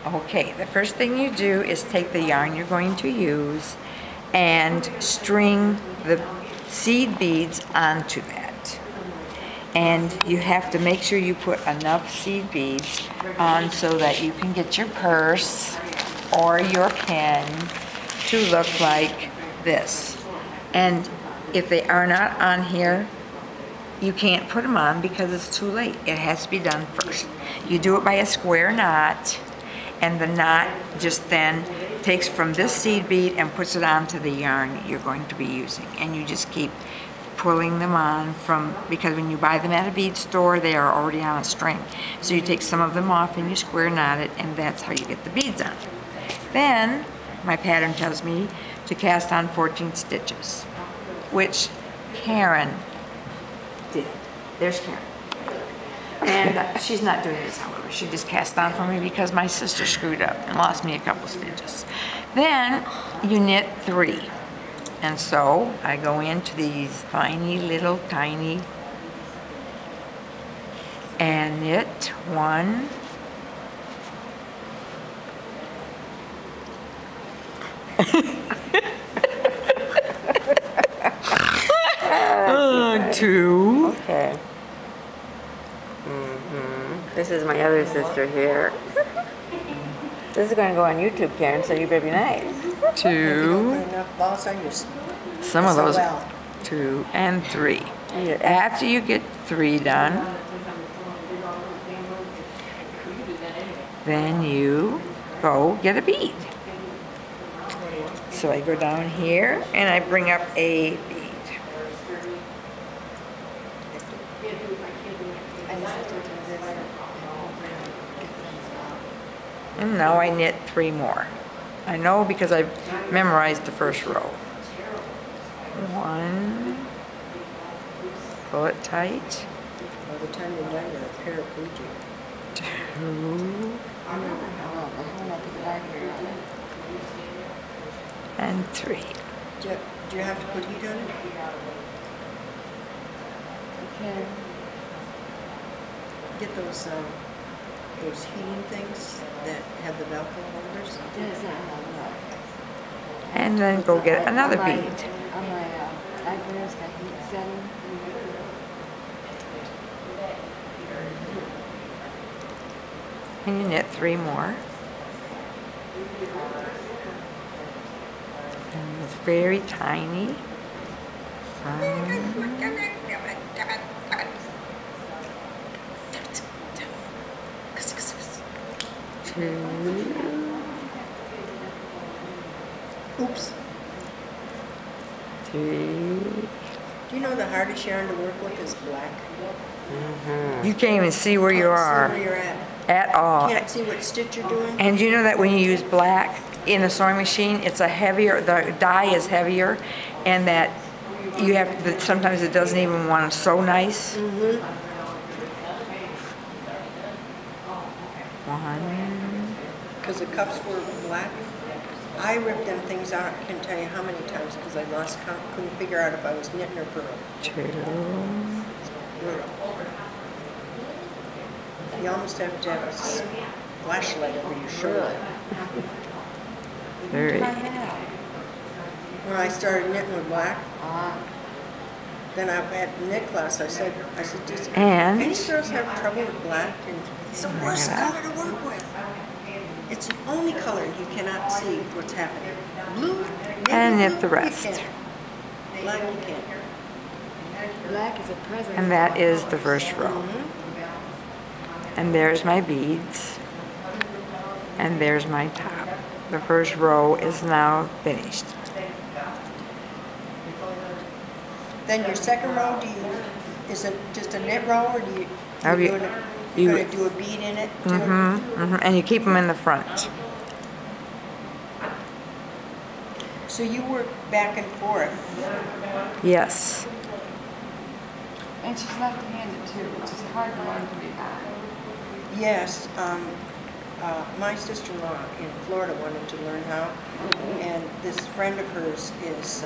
Okay, the first thing you do is take the yarn you're going to use and string the seed beads onto that. And you have to make sure you put enough seed beads on so that you can get your purse or your pen to look like this. And if they are not on here, you can't put them on because it's too late. It has to be done first. You do it by a square knot, and the knot just then takes from this seed bead and puts it onto the yarn that you're going to be using. And you just keep pulling them on because when you buy them at a bead store, they are already on a string. So you take some of them off and you square knot it, and that's how you get the beads on. Then, my pattern tells me to cast on 14 stitches, which Karen did. There's Karen. And she's not doing this, however. She just cast on for me because my sister screwed up and lost me a couple stitches. Then you knit 3. And so I go into these tiny little tiny and knit 1, two. Okay. This is my other sister here. This is going to go on YouTube, Karen, so you better be nice. 2. Some of those. 2 and 3. After you get 3 done, then you go get a bead. So I go down here and I bring up a bead. And now I knit 3 more. I know because I've memorized the first row. 1, pull it tight. By the time you land, you're a paraplegic. 2, and 3. Do you have to put heat on it? Okay. Get those heating things that have the Velcro holders. And then go get another bead. On my eyebrows, got heat setting. And you knit 3 more. And it's very tiny. 2. Oops. 3. Do you know the hardest yarn to work with is black? You can't even see where you are. See where you're At all. You can't see what stitch you're doing? And you know that when you use black in a sewing machine, it's a heavier, the dye is heavier, and that you have to, sometimes it doesn't even want to sew nice. 1. Because the cups were black. I ripped them things out. I can't tell you how many times because I lost count. Couldn't figure out if I was knitting or purling. 2. Brutal. You almost have to have a flashlight over your shoulder. 3. When I started knitting with black, then at knit class I said, does any girls have trouble with black? And it's the worst color to work with. It's the only color you cannot see what's happening. Blue, and knit the rest. Black you can't. Black is a present. And that is the first row. And there's my beads. And there's my top. The first row is now finished. Then your second row, is it just a knit row, or do you going to do a bead in it too? And you keep them in the front. So you work back and forth. Yes. And she's left-handed too, which is hard to learn to be back. Yes. My sister-in-law in Florida wanted to learn how, and this friend of hers is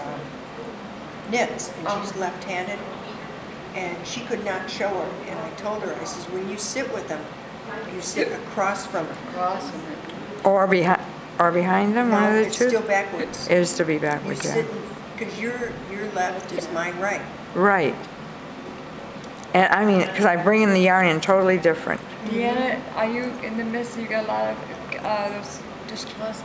knits, and she's left-handed, and she could not show her. And I told her, I says, when you sit with them, you sit across from them. Across from it. Or behind them, one of No, the it's two? still backwards. Is to be You backwards, yeah. sit, because your left is my right. Right. And I mean, because I bring in the yarn in totally different. Deanna, are you in the midst? You got a lot of those dishcloths